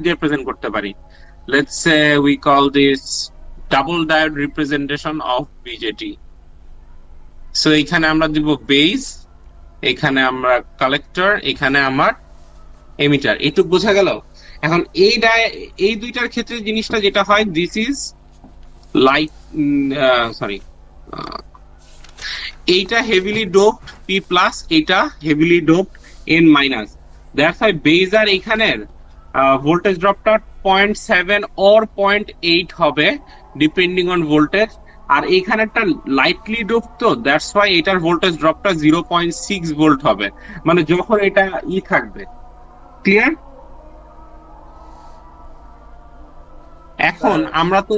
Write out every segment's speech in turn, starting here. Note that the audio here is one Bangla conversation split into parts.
দিয়ে প্রেজেন্ট করতে পারি। Let's say we call this double diode representation of BJD. So এখানে আমরা দিব বেস, এখানে আমরা কালেক্টর, এখানে আমার এমিটার। এইটুকু বোঝা গেল? এখন এই দুইটার ক্ষেত্রে জিনিসটা যেটা হয়, দিস ইজ লাইট, সরি, এইটা হেভিলি ডোপড পি প্লাস, এইটা heavily doped N minus. That's why base আর এখানের ভোল্টেজ ড্রপটা 0.7 অর 0.8 হবে ডিপেন্ডিং অন ভোল্টেজ। আর এইখানেরটা লাইটলি ডোপ, তো দ্যাটস ওয়াই এটার ভোল্টেজ ড্রপটা 0.6 ভোল্ট হবে, মানে যখন এটা থাকবে। ক্লিয়ার? এখন আমরা তো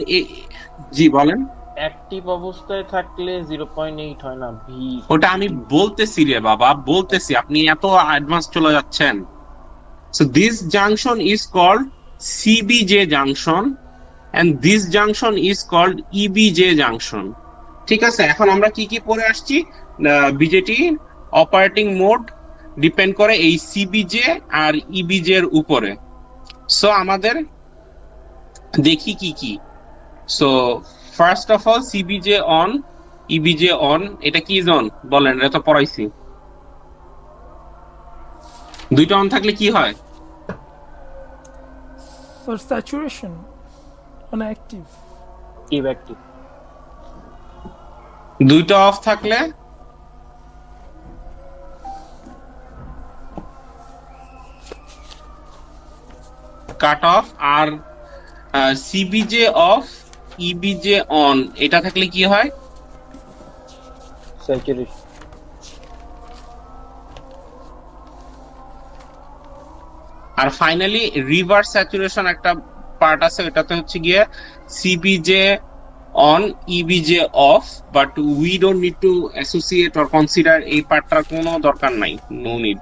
জি বলেন। অ্যাক্টিভ অবস্থায় থাকলে 0.8 হয় না ভি? ওটা আমি বলতেছি রে বাবা, বলতেছি, আপনি এত অ্যাডভান্স চলে যাচ্ছেন। So this junction is called CBJ junction and this junction is called EBJ junction. ঠিক আছে, এখন আমরা কি কি পড়ে আসছি? বিজেটি অপারেটিং মোড ডিপেন্ড করে এই সিবিজে আর ইবিজে এর উপরে। সো আমাদের দেখি কি কি। So first of all CBJ on, EBJ on. এটা কি জোন বলেন? এটা তো পড়াইছি। দুইটা অন থাকলে কি হয়? For saturation on active. Active. দুইটা অফ থাকলে কাট অফ। আর সিবিজে অফ, ইবিজে অন, এটা থাকলে কি হয়? স্যাচুরেশন। আর ফাইনালি রিভার্স স্যাচুরেশন একটা পার্ট আছে, এটাতে হচ্ছে গিয়ে CBJ on, EBJ off, but we don't need to associate or consider এই পার্টটার কোনো দরকার নাই, নো নিড।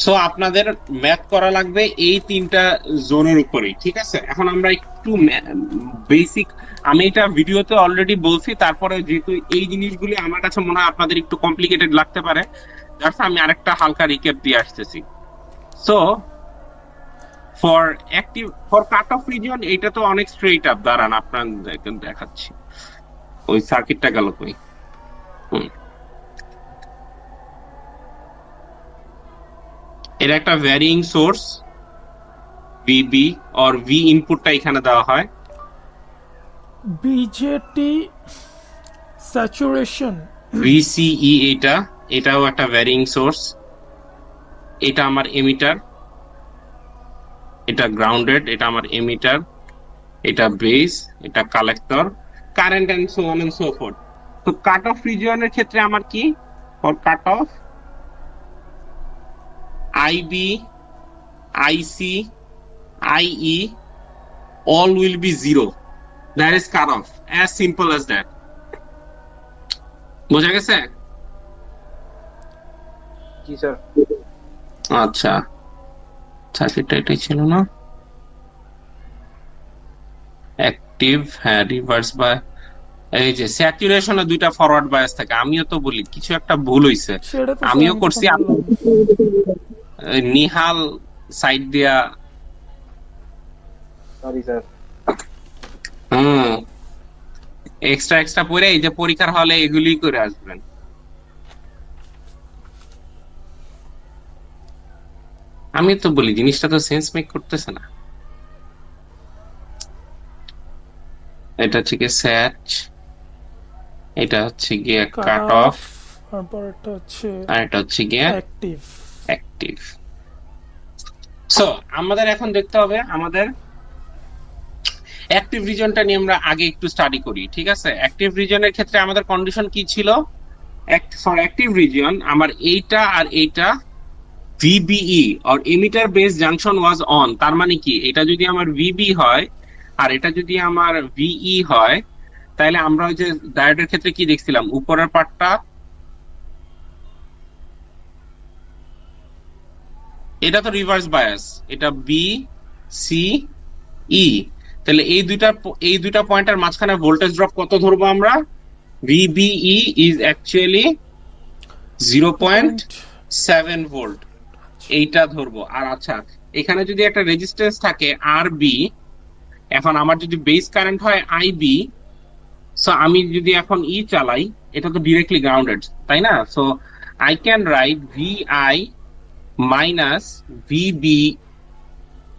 সো আপনাদের ম্যাথ করা লাগবে এই তিনটা জোনের উপরেই, ঠিক আছে? এখন আমরা একটু বেসিক, আমি এটা ভিডিওতে অলরেডি বলছি, তারপরে যেহেতু এই জিনিসগুলি আমার কাছে মনে হয় আপনাদের একটু কমপ্লিকেটেড লাগতে পারে, জাস্ট আমি আরেকটা হালকা রিক্যাপ দিয়ে আসতেছি। So for cut of region এটা তো অনেক স্ট্রেট আপ। দাঁড়ান আপনার দেখাচ্ছি, ওই সার্কিটটা গেল কই? এটা একটা varying source VB or V ইনপুটটা এখানে দেওয়া হয়। বিজেটি স্যাচুরেশন ভিসিই, এটাও একটা ভ্যারিং সোর্স। এটা আমার এমিটার, এটা গ্রাউন্ডেড, এটা আমার এমিটার, এটা বেস, এটা collector, current and so on and so forth. তো কাট অফ রিজিয়নের ক্ষেত্রে আমার কি? For cut off IB, IC, IE all will be zero. That is cut off. As simple as that. বোঝা গেছে? জি স্যার। আচ্ছা, সার্কিটটা এটাই ছিল না? অ্যাক্টিভ, হ্যাঁ, রিভার্স বা এই যে স্যাচুরেশনে দুইটা ফরওয়ার্ড বায়াস থাকে। আমিও তো বলি কিছু একটা ভুল হইছে, আমিও করছি। নিহাল সাইড দিয়া, সরি স্যার। এক্সট্রা পড়ে এই যে পরীক্ষার হলে এগুলি করে আসবেন। আমি তো বলি জিনিসটা তো সেন্স মেক করতেছে না। এটা হচ্ছে গিয়ে স্যাচ, এটা হচ্ছে গিয়ে কাট অফ, আর এটা হচ্ছে গিয়ে অ্যাক্টিভ। সো আমাদের এখন দেখতে হবে আমাদের অ্যাক্টিভ রিজনটা নিয়ে আমরা আগে একটু স্টাডি করি, ঠিক আছে? অ্যাক্টিভ রিজনের ক্ষেত্রে আমাদের কন্ডিশন কি ছিল? ফর অ্যাক্টিভ রিজন আমার এইটা আর এইটা VBE or emitter base junction was on. তার মানে কি? এটা যদি আমার ভিবি হয় আর এটা যদি আমার ভিই হয়, তাহলে আমরা ওই যে ডায়োডের ক্ষেত্রে কি দেখছিলাম? উপরের পার্টটা, এটা তো রিভার্স বায়াস, এটা বি সি ই। তাহলে এই দুইটা পয়েন্টের মাঝখানে ভোল্টেজ ড্রপ কত ধরবো আমরা? ভিবিই ইজ অ্যাকচুয়ালি 0.7 ভোল্ট, এইটা ধরবো। আর আচ্ছা, এখানে যদি একটা রেজিস্ট্যান্স থাকে আর বি, এখন আমার যদি বেস কারেন্ট হয় আইবি, সো আমি যদি এখন ই চালাই, এটা তো ডিরেক্টলি গ্রাউন্ডেড, তাই না? So I can write VI minus VB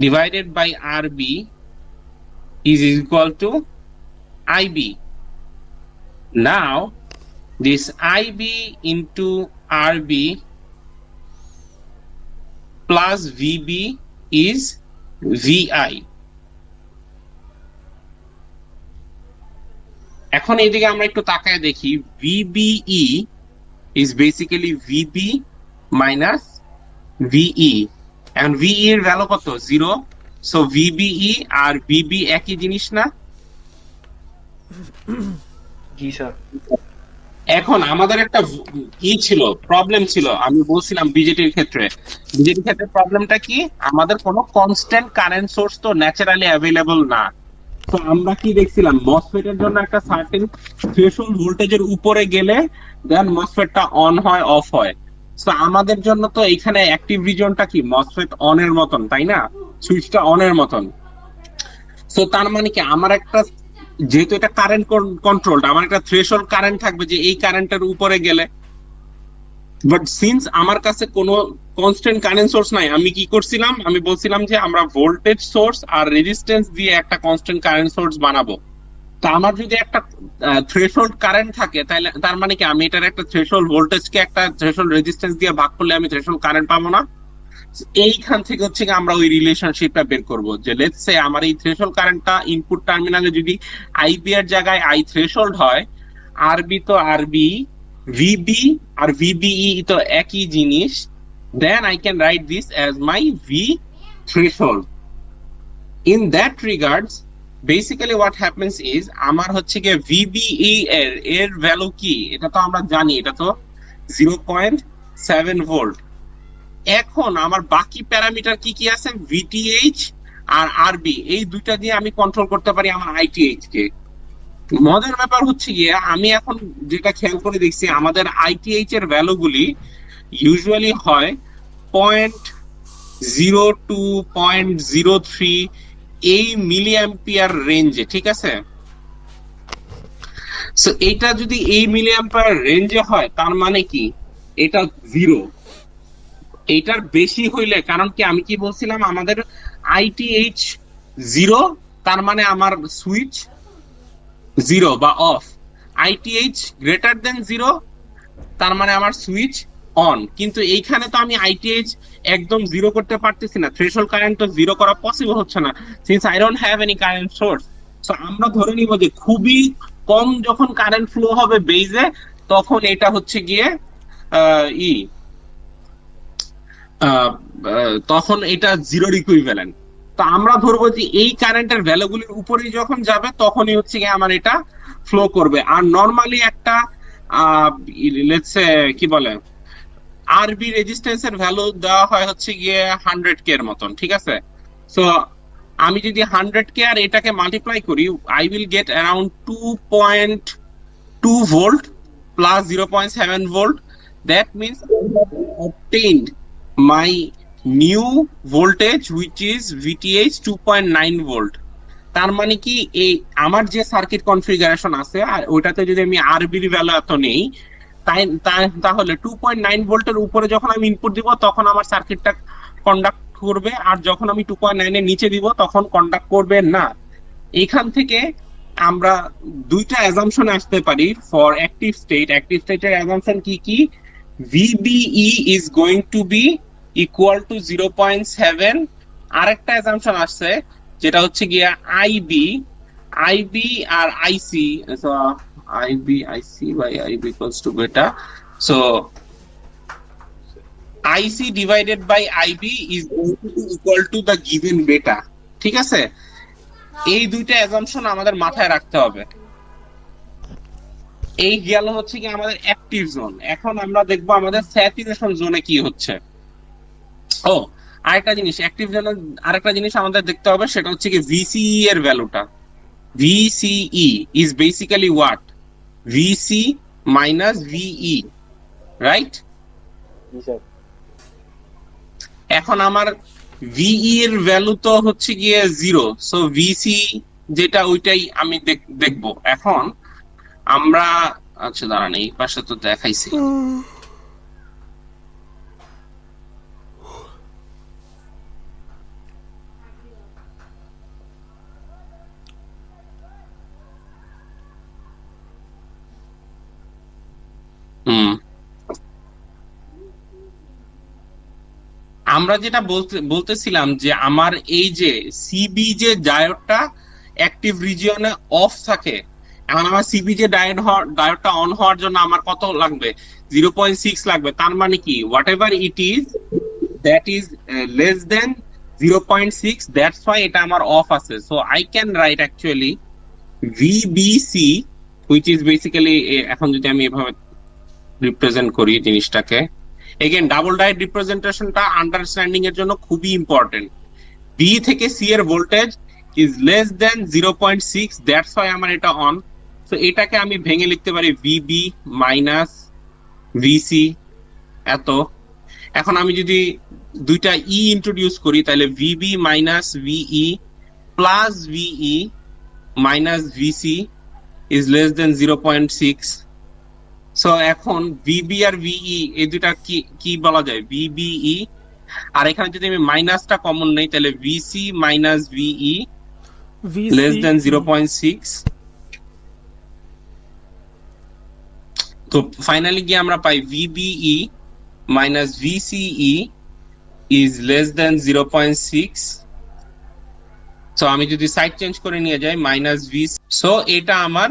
divided by RB is equal to IB. Now, this IB into RB plus VB is VI. এখন এইদিকে আমরা একটু তাকায় দেখি, VBE is basically VB minus VE. এখন VE এর ভ্যালু কত? 0. সো VBE আর VB একই জিনিস না? জি স্যার। এখন আমাদের একটা ছিল, প্রবলেম ছিল, আমি বলছিলাম বিজেটির ক্ষেত্রে প্রবলেমটা কি, আমাদের কোনো কনস্ট্যান্ট কারেন্ট সোর্স তো ন্যাচারালি অ্যাভেলেবল না। তো আমরা কি দেখছিলাম, মসফেট এর জন্য একটা সার্টেন থ্রেশহোল্ড ভোল্টেজের উপরে গেলে দেন মসফেটটা অন হয় অফ হয়। তো আমাদের জন্য তো এখানে অ্যাক্টিভ রিজনটা কি মসফেট অন এর মতন, তাই না? সুইচটা অন এর মতন। সো তার মানে কি, আমার একটা, যেহেতু এটা কারেন্ট কন্ট্রোলড, আমার একটা থ্রেশহোল্ড কারেন্ট থাকবে যে এই কারেন্টের উপরে গেলে, বাট সিন্স আমার কাছে কোনো কনস্ট্যান্ট কারেন্ট সোর্স নাই, আমি কি করছিলাম, আমি বলছিলাম যে আমরা ভোল্টেজ সোর্স আর রেজিস্ট্যান্স দিয়ে একটা কনস্ট্যান্ট কারেন্ট সোর্স বানাবো। তো আমার যদি একটা থ্রেশহোল্ড কারেন্ট থাকে, তাহলে তার মানে কি আমি এটার একটা থ্রেশহোল্ড ভোল্টেজকে একটা থ্রেশহোল্ড রেজিস্ট্যান্স দিয়ে ভাগ করলে আমি থ্রেশহোল্ড কারেন্ট পাবো না? এইখান থেকে হচ্ছে আমরা ওই রিলেশনশিপটা বের করব, যে লেটস সে আমার এই থ্রেশহোল্ড কারেন্টটা ইনপুট টার্মিনালে যদি আইবি এর জায়গায় আই থ্রেশহোল্ড হয়, আরবি তো আরবি, ভিবি আর ভিবিই তো একই জিনিস, then I can write this as my V threshold. In that regards basically what happens is, আমার হচ্ছে গিয়ে ভিবিই এর ভ্যালু কি, এটা তো আমরা জানি, এটা তো 0.7 ভোল্ট। এখন আমার বাকি প্যারামিটার কি কি আছে, ভিটিএইচ আর আরবি, এই দুইটা দিয়ে আমি কন্ট্রোল করতে পারি আমার আইটিএইচ কে। মজার ব্যাপার হচ্ছে গিয়ে, আমি এখন যেটা খেয়াল করে দেখছি, আমাদের আইটিএইচ এর ভ্যালুগুলি ইউজুয়ালি হয় 0.02 0.03 এই মিলি অ্যাম্পিয়ার রেঞ্জে, ঠিক আছে? সো এটা যদি এই মিলি অ্যাম্পিয়ার রেঞ্জে হয়, তার মানে কি এটা 0। এটার বেশি হইলে, কারণ কি আমি কি বলছিলাম, আমাদের আইটিএইচ 0, তার মানে আমার সুইচ 0 বা অফ। আইটিএইচ গ্রেটার দেন 0, তার মানে আমার সুইচ অন। কিন্তু এইখানে তো আমি আইটিএইচ একদম 0 করতে পারতেছি না, থ্রেশহোল্ড কারেন্ট তো 0 করা পসিবল হচ্ছে না, since I don't have any current source. So আমরা ধরে নিব যে খুবই কম যখন কারেন্ট ফ্লো হবে বেজে, তখন এটা হচ্ছে গিয়ে তখন এটা 0-র ইকুইভ্যালেন্ট। তো আমরা ধরবো যে এই কারেন্টের ভ্যালুগুলির উপরেই যখন যাবে, তখনই হচ্ছে গিয়ে আমার এটা ফ্লো করবে। আর নরমালি একটা লেটস সে কি বলে, আরবি রেজিস্ট্যান্সের ভ্যালু দেওয়া হয় হচ্ছে গিয়ে 100K এর মতন, ঠিক আছে? সো আমি যদি 100K আর এটাকে মাল্টিপ্লাই করি, I will get around 2.2 volt plus 0.7 volt. That means obtained my new voltage which is VTH 2.9 volt. তার মানে কি, এই আমার যে সার্কিট কনফিগারেশন আছে আর ওইটাতে যদি আমি আরবির ভ্যালু এত নেই, তাহলে 2.9 ভোল্টের উপরে যখন আমি ইনপুট দিব, তখন আমার সার্কিটটা কন্ডাক্ট করবে, আর যখন আমি 2.9 এর নিচে দিব, তখন কন্ডাক্ট করবে না। এখান থেকে আমরা দুইটা অ্যাজাম্পশন আসতে পারি ফর অ্যাক্টিভ স্টেট। অ্যাক্টিভ স্টেটের অ্যাজাম্পশন কি কি, VBE is going to be equal to 0.7। আরেকটা অ্যাজাম্পশন আসছে যেটা হচ্ছে গিয়া IB R IC, so IC by IB equals to beta, so IC divided by IB is going to be equal to the given beta, ঠিক আছে? এই দুইটা অ্যাজাম্পশন আমাদের মাথায় রাখতে হবে। এই গেল হচ্ছে কি আমাদের অ্যাক্টিভ জোন। এখন আমরা দেখবো আমাদের স্যাচুরেশন জোনে কি হচ্ছে। ও আরেকটা জিনিস, অ্যাক্টিভ জোনে আরেকটা জিনিস আমাদের দেখতে হবে, সেটা হচ্ছে কি VCE এর ভ্যালুটা। VCE is basically what? VC minus VE, right? G sir. এখন আমার ভিই এর ভ্যালু তো হচ্ছে গিয়ে 0, সো ভিসি যেটা ওইটাই আমি দেখবো এখন আমরা। আচ্ছা দাঁড়ান, এই পাশে তো দেখাইছি। হুম, আমরা যেটা বলতেছিলাম যে আমার এই যে সিবি যে ডায়োডটা অ্যাক্টিভ রিজিয়নে অফ থাকে, এখন আমার সিবি যে ডায়োডটা অন হওয়ার জন্য আমার কত লাগবে? 0.6 লাগবে। তার মানে কি, whatever it is that is less than 0.6, that's why এটা আমার অফ আছে। So I can write actually VBC, which is basically, এখন যদি আমি এভাবে রিপ্রেজেন্ট করি জিনিসটাকে, এগেন ডাবল ডায়েট রিপ্রেজেন্টেশনটা আন্ডারস্ট্যান্ডিং এর জন্য খুবই ইম্পর্টেন্ট। বি থেকে সি এর voltage is less than 0.6, that's why আমার এটা অন। তো এটাকে আমি ভেঙে লিখতে পারি ভিবি মাইনাস ভিসি এত। এখন আমি যদি দুইটা ই ইন্ট্রোডিউস করি, তাহলে VB minus ভিই plus ভিই minus VC is less than 0.6। So এখন ভিবি আর ভিই এই দুটা কি কি বলা যায়? ভিবিই, আর এখানে যদি আমি মাইনাসটা কমন নেই, তাহলে VC minus VE less than 0.6। তো ফাইনালি গিয়ে আমরা পাই VBE minus VCE is less than 0.6। So আমি যদি সাইড চেঞ্জ করে নিয়ে যাই মাইনাস ভি, সো এটা আমার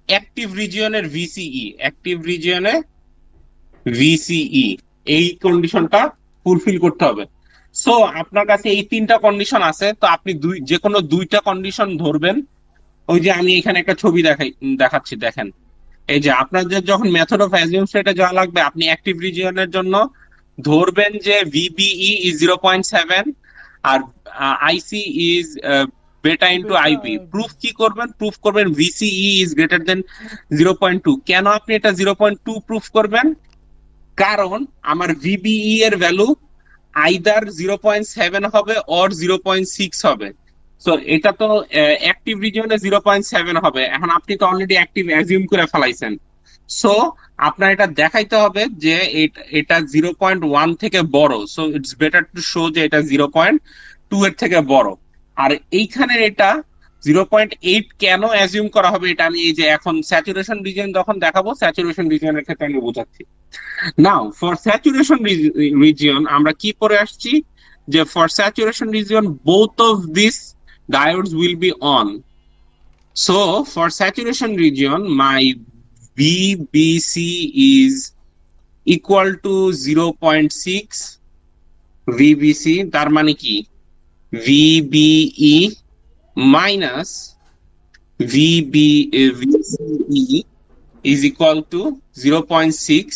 অ্যাক্টিভ রিজিয়নের ভিসিই, অ্যাক্টিভ রিজিয়নে ভিসিই, এই কন্ডিশনটা ফুলফিল করতে হবে। সো আপনার কাছে এই তিনটা কন্ডিশন আছে, তো আপনি যে কোনো দুইটা কন্ডিশন ধরবেন। ওই যে আমি এখানে একটা ছবি দেখাচ্ছি, দেখেন এই যে আপনাদের যখন মেথড অফ অ্যাজিউমস এটা যাওয়া লাগবে, আপনি অ্যাক্টিভ রিজিয়নের জন্য ধরবেন যে ভিবিই ইজ 0.7 আর IC is beta into IB. Proof কি করবেন? প্রুফ করবেন ভিসিই ইজ গ্রেটার দেন 0.2। কেন আপনি এটা 0.2 প্রুফ করবেন? কারণ আমার ভিবিই এর ভ্যালু আইদার 0.7 হবে অর 0.6 হবে। সো এটা তো অ্যাক্টিভ রিজিয়নে 0.7 হবে। এখন আপনি তো অলরেডি অ্যাক্টিভ অ্যাজিউম করে ফেলাইছেন। সো আপনার এটা দেখাইতে হবে যে এটা 0.1 থেকে বড়। So it's better to show যে এটা 0.2 এর থেকে বড়। আর এইখানে এটা 0.8 কেন অ্যাজিউম করা হবে, এটা আমি এই যে এখন স্যাচুরেশন রিজিয়ন যখন দেখাবো, স্যাচুরেশন রিজিয়নের ক্ষেত্রে আমি বোঝাচ্ছি। নাও ফর স্যাচুরেশন রিজিয়ন আমরা কি পরে আসছি, যে for saturation region both of these diodes will be on. So for saturation region my VBC is equal to 0.6 VBC, তার মানে কি VBE minus VCE is equal to 0.6।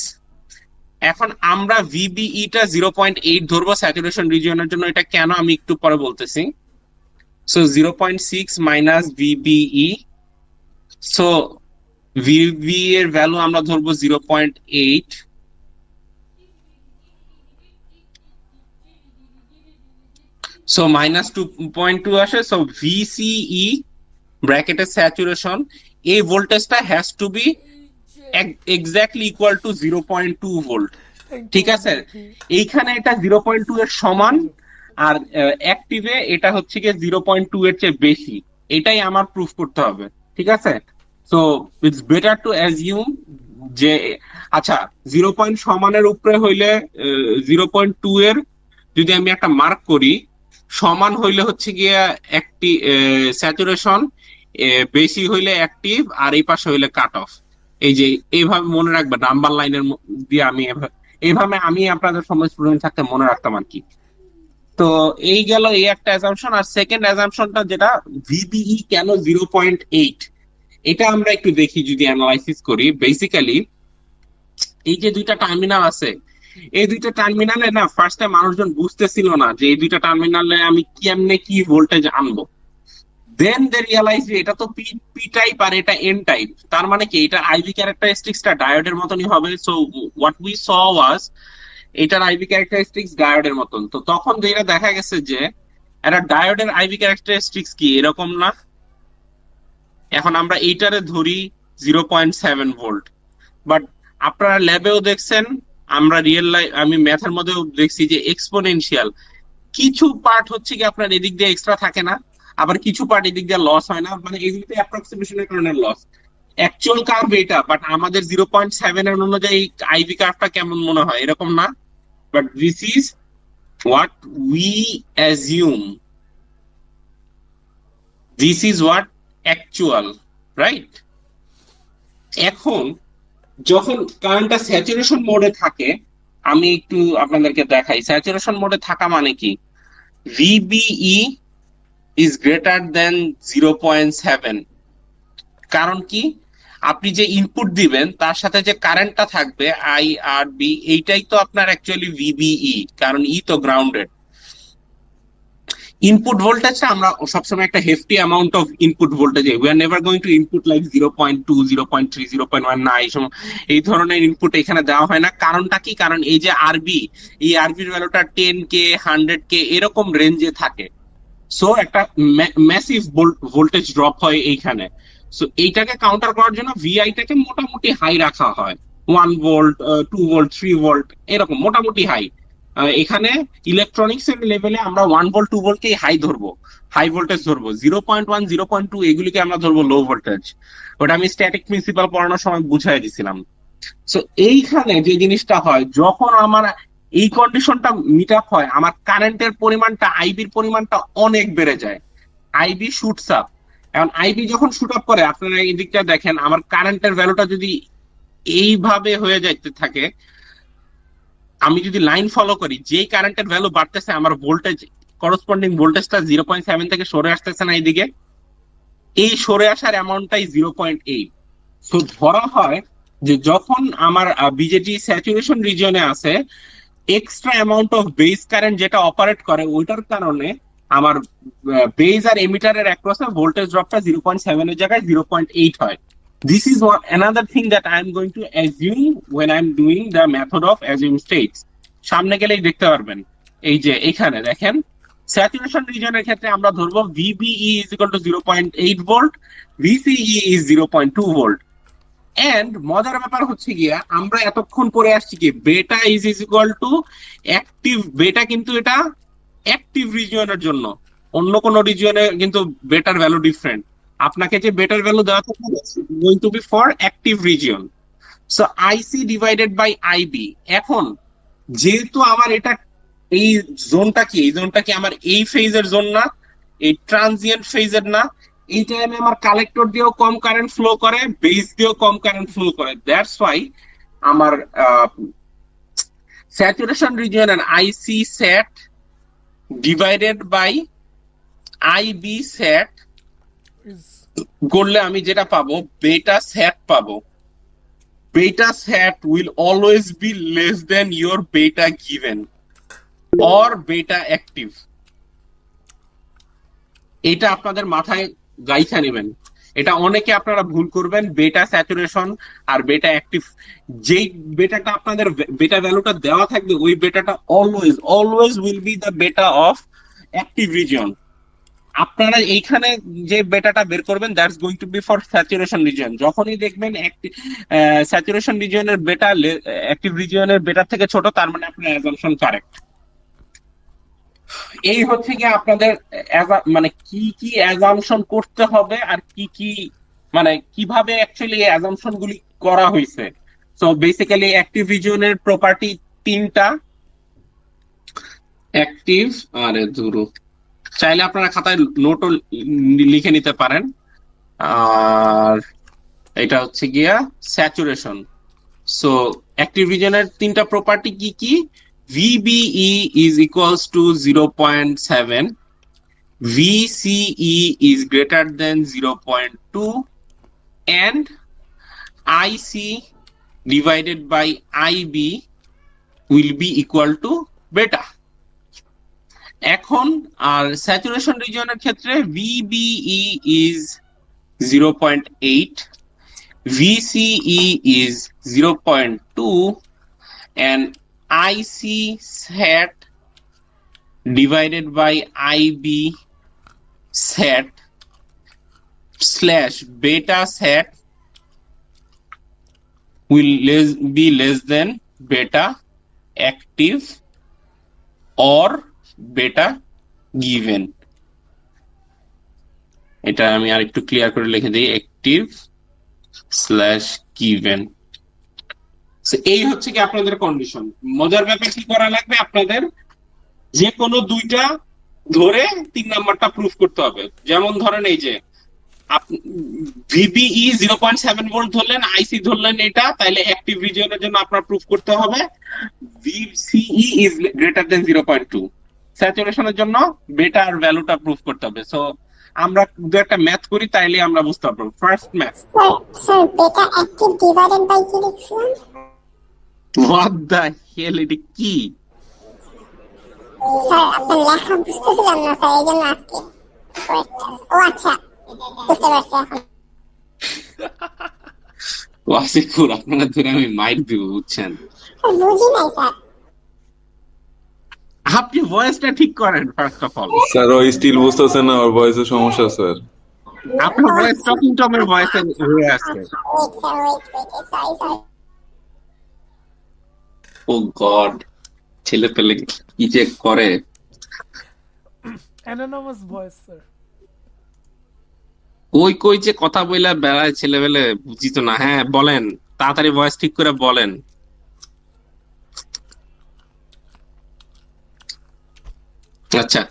এখন আমরা ভিবিই টা 0.8 ধরবো স্যাচুরেশন রিজিয়নের জন্য। এটা কেন আমি একটু পরে বলতেছি। So 0.6 minus VBE, so VB এর ভ্যালু আমরা ধরবো 0.8। সো মাইনাস 2.2 আসে। সো ভিসিই ব্র্যাকেটে স্যাচুরেশন, এই ভোল্টেজটা has to be exactly equal to 0.2 volt. ঠিক আছে, এইখানে এটা 0.2 এর সমান, আর অ্যাক্টিভে এটা হচ্ছে গিয়ে 0.2 এর চেয়ে বেশি। এটাই আমার প্রুফ করতে হবে। ঠিক আছে, so it's better to assume যে আচ্ছা 0. সমানের উপরে হইলে 0.2 এর যদি আমি একটা মার্ক করি, সমান হইলে হচ্ছে গিয়ে একটি স্যাচুরেশন, বেশি হইলে অ্যাক্টিভ, আর এই পাশে হইলে কাট অফ। এই যে এইভাবে মনে রাখবে, নাম্বার লাইনের দিয়ে আমি এইভাবে আমি আপনাদের সময় স্টুডেন্ট থাকতে মনে রাখতাম আর কি। তো এই গেল এই একটা অ্যাজাম্পশন। আর সেকেন্ড অ্যাজাম্পশনটা যেটা ভিবিই কেন 0.8, এটা আমরা একটু দেখি যদি অ্যানালাইসিস করি। বেসিক্যালি এই যে দুইটা টার্মিনাল আছে, এই দুইটা টার্মিনালে না ফার্স্টে মানুষজন বুঝতেছিল না যে এই দুইটা টার্মিনালে আমি কেমনে কি ভোল্টেজ আনবো। দেন দে রিয়ালাইজ যে এটা তো পি টাইপ আর এটা এন টাইপ, তার মানে কি এটা আইভি ক্যারেক্টারিস্টিক্সটা ডায়োডের মতনই হবে। সো হোয়াট উই স ওয়াজ এটার আইভি ক্যারেক্টারিস্টিক্স ডায়োডের মতন। তো তখন যেটা দেখা গেছে যে একটা ডায়োডের আইভি ক্যারেক্টারিস্টিক্স কি এরকম না। এখন আমরা এইটারে ধরি 0.7 ভোল্ট, বাট আপনারা ল্যাবেও দেখছেন, আমরা রিয়েল লাইফ আমি ম্যাথের মধ্যেও দেখছি যে এক্সপোনেনশিয়াল কিছু পার্ট হচ্ছে কি আপনার এদিক দিয়ে এক্সট্রা থাকে না, আবার কিছু পার্ট এদিক দিয়ে লস হয় না, মানে এগুলিতে অ্যাপ্রক্সিমেশনের কারণে লস। অ্যাকচুয়াল কার্ভ এটা, বাট আমাদের 0.7 এর অনুযায়ী আইভি কার্ভটা কেমন মনে হয় এরকম না, but this is what we assume, this is what actual, right? এখন যখন কারেন্টটা স্যাচুরেশন মোডে থাকে, আমি একটু আপনাদেরকে দেখাই স্যাচুরেশন মোডে থাকা মানে কি। VBE is greater than 0.7, কারণ কি, আপনি যে ইনপুট দিবেন তার সাথে যে কারেন্টটা থাকবে IRB, এইটাই তো আপনার অ্যাকচুয়ালি VBE, কারণ ই তো গ্রাউন্ডেড। ইনপুট ভোল্টেজটা আমরা সবসময় একটা hefty amount of input voltage, we are never going to input like 0.2, 0.3, 0.1, না এই ধরনের ইনপুট এখানে দেওয়া হয় না। কারণটা কি, কারণ এই যে আরবি, এই আরবির ভ্যালুটা 10K 100K এরকম রেঞ্জে থাকে। সো একটা ম্যাসিভ ভোল্টেজ ড্রপ হয় এইখানে। সো এইটাকে কাউন্টার করার জন্য ভিআইটাকে মোটামুটি হাই রাখা হয়, 1 ভোল্ট, 2 ভোল্ট, 3 ভোল্ট এরকম মোটামুটি হাই। এখানে ইলেকট্রনিক্স এর লেভেলে আমরা 1 ভোল্ট 2 ভোল্টকে হাই ধরবো, হাই ভোল্টেজ ধরবো। 0.1 0.2 এগুলিকে আমরা ধরবো লো ভোল্টেজ। ওটা আমি স্ট্যাটিক প্রিন্সিপাল পড়ানোর সময় বুঝাই দিছিলাম। সো এইখানে যে জিনিসটা হয়, যখন আমার এই কন্ডিশনটা মিট আপ হয়, আমার কারেন্টের পরিমাণটা, আইবির পরিমাণটা অনেক বেড়ে যায়, আইবি শুটস আপ। এখন আইবি যখন শুট আপ করে, আপনারা এই দিকটা দেখেন, আমার কারেন্টের ভ্যালুটা যদি এইভাবে হয়ে যাইতে থাকে, আমি যদি লাইন ফলো করি, যেই কারেন্টের ভ্যালু বাড়তেছে আমার ভোল্টেজ, করসপন্ডিং ভোল্টেজটা 0.7 থেকে সরে আসতেছে না এইদিকে, এই সরে আসার অ্যামাউন্টটাই 0.8। সো ধরা হয় যে যখন আমার বিজেটি স্যাচুরেশন রিজিয়নে আছে, extra amount of base current যেটা অপারেট করে, ওইটার কারণে আমার বেস আর এমিটারের অ্যাক্রসে ভোল্টেজ ড্রপটা 0.7 এর জায়গায় 0.8 হয়। This is what another thing that I am going to assume when I am doing the method of assume states. সামনে গেলেই দেখতে পারবেন, এই যে এখানে দেখেন স্যাচুরেশন রিজনের ক্ষেত্রে আমরা ধরবো VBE is equal to 0.8 volt, VCE is 0.2 volt. And মজার ব্যাপার হচ্ছে গিয়া, আমরা এতক্ষণ পরে আসছি কি beta is equal to active, বেটা কিন্তু এটা অ্যাক্টিভ রিজিয়নের জন্য, অন্য কোন রিজিয়নে কিন্তু বেটার ভ্যালু ডিফারেন্ট। আপনাকে যে বেটার ভ্যালু দেওয়া থাকবে going to be for active region. So IC divided by IB. এখন যেহেতু আমার এটা এই জোনটা কি, এই জোনটা কি আমার এই ফেজের জোন না, এই ট্রানজিয়েন্ট ফেজের না, এই টাইমে আমার কালেক্টর দিয়েও কম কারেন্ট ফ্লো করে, বেস দিয়েও কম কারেন্ট ফ্লো করে। দ্যাটস ওয়াই আমার স্যাচুরেশন রিজিয়নের IC sat divided by IB sat করলে আমি যেটা পাবো, বেটা সেট পাবো। Beta sat will always be less than your beta given or beta active. এটা আপনাদের মাথায় গাইছা নেবেন। এটা অনেকে আপনারা ভুল করবেন, বেটা স্যাচুরেশন আর বেটা অ্যাক্টিভ। যেই বেটাটা আপনাদের বেটা ভ্যালুটা দেওয়া থাকবে, ওই বেটাটা always always will be the beta of active region. আপনারা এইখানে যে বেটাটা বের করবেন, that's going to be for saturation region. যখনই দেখবেন স্যাচুরেশন রিজিয়নের বেটা অ্যাক্টিভ রিজিয়নের বেটার থেকে ছোট, তার মানে আপনার অ্যাজাম্পশন কারেক্ট। এই হচ্ছে কি আপনাদের মানে কি কি অ্যাজাম্পশন করতে হবে আর কি কি, মানে কিভাবে অ্যাকচুয়ালি এই অ্যাজাম্পশন গুলি করা হয়েছে। সো বেসিক্যালি অ্যাক্টিভ রিজিয়নের প্রপার্টি তিনটা। অ্যাক্টিভ, আরে ধরো চাইলে আপনারা খাতায় নোটও লিখে নিতে পারেন। আর এটা হচ্ছে গিয়া স্যাচুরেশন। সো অ্যাক্টিভ রিজিয়নের তিনটা প্রপার্টি কি কি? VBE is equals to 0.7, VCE is greater than 0.2, and IC divided by IB will be equal to beta. এখন আর স্যাচুরেশন রিজিয়নের ক্ষেত্রে VBE is 0.8, VCE is 0.2, and IC SAT divided by IB SAT / beta SAT will be less than beta active or beta given. এটা আমি আরেকটু ক্লিয়ার করে লিখে দিই, অ্যাক্টিভ / given. এই হচ্ছে কি আপনাদের কন্ডিশন। মজার ব্যাপার কি করা লাগবে, আপনাদের যে কোনো দুইটা ধরে 3 নাম্বারটা প্রুফ করতে হবে। যেমন ধরেন এই যে ভিবিই 0.7 ভোল্ট ধরলেন, আইসি ধরলেন এটা, তাইলে অ্যাক্টিভ রিজিয়নের জন্য আপনার প্রুফ করতে হবে ভিসিই ইজ গ্রেটার দেন 0.2। স্যাচুরেশনের জন্য বেটার ভ্যালুটা প্রুফ করতে হবে। সো আমরা দু একটা ম্যাথ করি, তাইলে আমরা বুঝতে পারবো। ফার্স্ট ম্যাথ, স্যার বেটা অ্যাক্টিভ ডিভাইডেড বাই কি লিখছিলেন? হোয়াট দ্য হেল, এটা কি? স্যার আপনার লেখা বুঝতেছিলাম না স্যার, এই জন্য আজকে ও আচ্ছা বুঝতে পারছি এখন। ওয়াসিকুর, আপনারা ধরে আমি মাইক দিব, বুঝছেন? বুঝি নাই স্যার। আপনি ভয়েসটা ঠিক করেন ফার্স্ট অফ অল। স্যার ও স্টিল বুঝতেছে না, ওর ভয়েসের সমস্যা স্যার। আপনার ভয়েস টকিং টমের ভয়েসে হয়ে আসছে। Wait sir wait sorry sorry. Oh God, ছেলে পেলে কি যে করে। Anonymous voice, sir. ওই কই যে কথা বইলা বেড়ায় ছেলেবেলে, বুঝি তো না। হ্যাঁ বলেন, তাড়াতাড়ি ভয়েস ঠিক করে বলেন। আচ্ছা,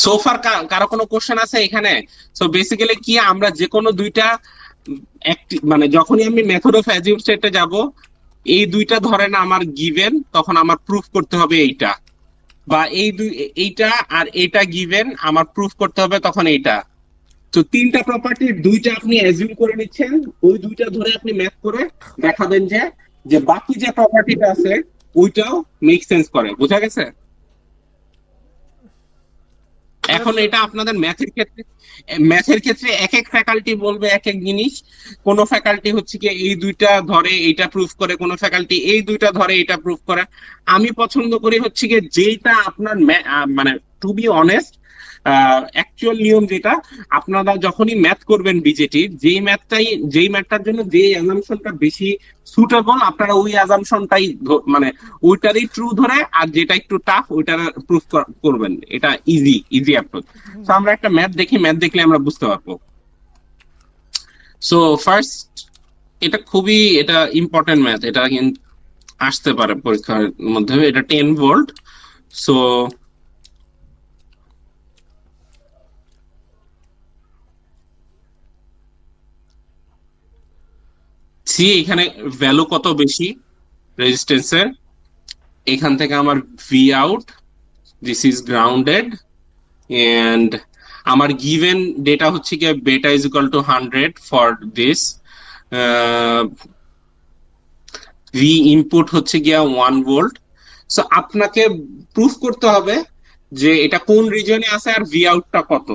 সোফার কারো কোনো কোশ্চেন আছে এখানে? সো বেসিক্যালি কি, আমরা যে কোনো দুইটা মানে যখনই আমি মেথড অফ অ্যাজিউম স্টেটে যাব, এই দুইটা ধরেন আমার গিভেন, তখন আমার প্রুফ করতে হবে এইটা, বা এইটা আর এইটা গিভেন, আমার প্রুফ করতে হবে তখন এইটা। তো তিনটা প্রপার্টির দুইটা আপনি অ্যাজিউম করে নিচ্ছেন, ওই দুইটা ধরে আপনি ম্যাথ করে দেখাবেন যে বাকি যে প্রপার্টিটা আছে ওইটাও মেক সেন্স করে। বোঝা গেছে? এখন এটা আপনাদের ম্যাথের ক্ষেত্রে এক এক ফ্যাকাল্টি বলবে এক এক জিনিস। কোন ফ্যাকাল্টি হচ্ছে কি এই দুইটা ধরে এইটা প্রুফ করে, কোন ফ্যাকাল্টি এই দুইটা ধরে এটা প্রুফ করে। আমি পছন্দ করি হচ্ছে কি যেটা আপনার মানে টু বি অনেস্ট অ্যাকচুয়াল নিয়ম যেটা, আপনারা যখনই ম্যাথ করবেন বিজেটির, যেই ম্যাথটার জন্য যে অ্যাজাম্পশনটা বেশি সুটেবল, আপনারা ওই অ্যাজাম্পশনটাই মানে ওইটারই ট্রু ধরে, আর যেটা একটু টাফ ওইটার প্রুফ করবেন। এটা ইজি অ্যাপ্রোচ। তো আমরা একটা ম্যাথ দেখি, ম্যাথ দেখলে আমরা বুঝতে পারবো। সো ফার্স্ট, এটা খুবই ইম্পর্টেন্ট ম্যাথ, এটা কিন্তু আসতে পারে পরীক্ষার মধ্যে। এটা 10 ভোল্ট। সো সি এখানে ভ্যালু কত বেশি রেজিস্ট্যান্সের, এখান থেকে আমার V out, this is grounded, and আমার গিভেন ডেটা হচ্ছে কি beta is equal to 100 for this, V input হচ্ছে গিয়া 1 ভোল্ট। সো আপনাকে প্রুফ করতে হবে যে এটা কোন রিজনে আছে আর ভি আউটটা কত।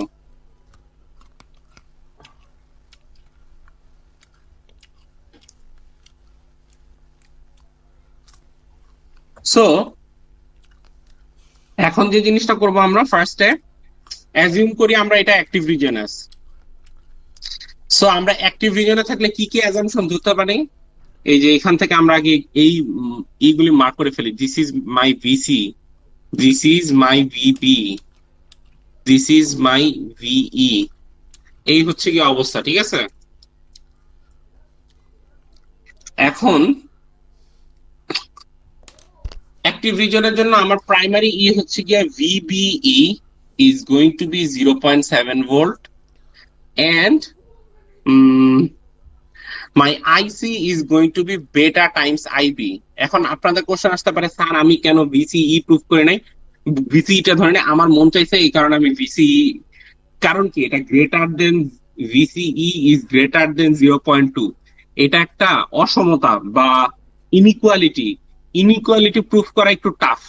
সো এখন যে জিনিসটা করব, আমরা ফার্স্টে অ্যাজিউম করি আমরা এটা অ্যাক্টিভ রিজন আছে। সো আমরা অ্যাক্টিভ রিজনে থাকলে কি কি অ্যাজাম্পশন ধরতে পারি, এই যে এখান থেকে আমরা আগে এইগুলি মার্ক করে ফেলি। This is my VC, this is my VB, this is my ভিই। এই হচ্ছে কি অবস্থা, ঠিক আছে? এখন অ্যাক্টিভ রিজনের জন্য আমার প্রাইমারি ই হচ্ছে গিয়া VBE is going to be 0.7 volt, and my IC is going to be beta times IB. এখন আপনাদের কোশ্চেন আসতে পারে, স্যার আমি কেন VCE প্রুফ করে নাই? VCE টা ধরে আমার মন চাইছে, এই কারণে আমি VCE, কারণ কি এটা greater than VCE is greater than 0.2। এটা একটা অসমতা বা ইনইকুয়ালিটি প্রুফ করা একটু টাফ,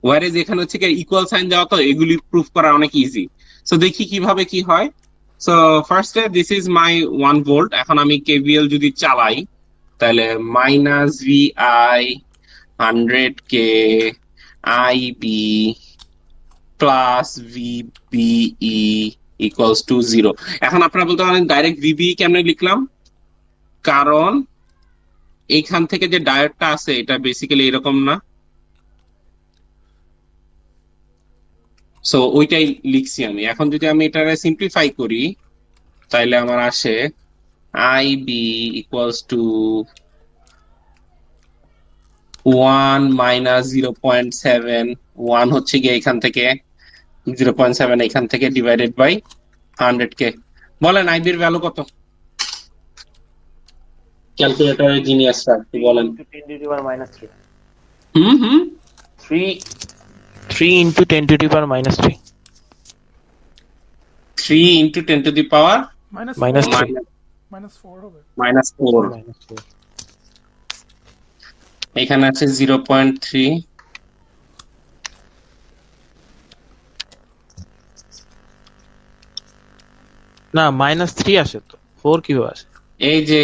ওয়ারেজ এখানে হচ্ছে ইকুয়াল সাইন দেওয়া, তো এগুলি প্রুফ করা অনেক ইজি। সো দেখি কিভাবে কি হয়। সো ফার্স্টে দিস ইজ মাই 1 ভোল্ট। এখন আমি কেভিএল যদি চালাই, তাহলে minus VI 100k IB plus VBE equals to 0. এখন আপনারা বলতে পারেন ডাইরেক্ট VBE কেমনে লিখলাম, কারণ এইখান থেকে যে ডায়োডটা আছে এটা বেসিক্যালি এরকম না, সো ওইটাই লিখছি আমি। এখন যদি আমি এটারে সিম্পলিফাই করি তাইলে আমার আসে IB equals to 1 minus 0.7, 1 হচ্ছে গিয়ে এখান থেকে 0.7 এখান থেকে ডিভাইডেড বাই 100k। বলেন IB এর ভ্যালু কত? ক্যালকুলেটরের জিনিয়াসটা বলেন। 10 to the power minus 3. Hmm 3 into 10 to the power minus 3. 3 into 10 to the power Minus Minus 4 3. minus 4 হবে। minus 4। Minus 4. এখানে আছে 0.3, না মাইনাস 3 আসে তো, 4 কিভাবে আসে? এই যে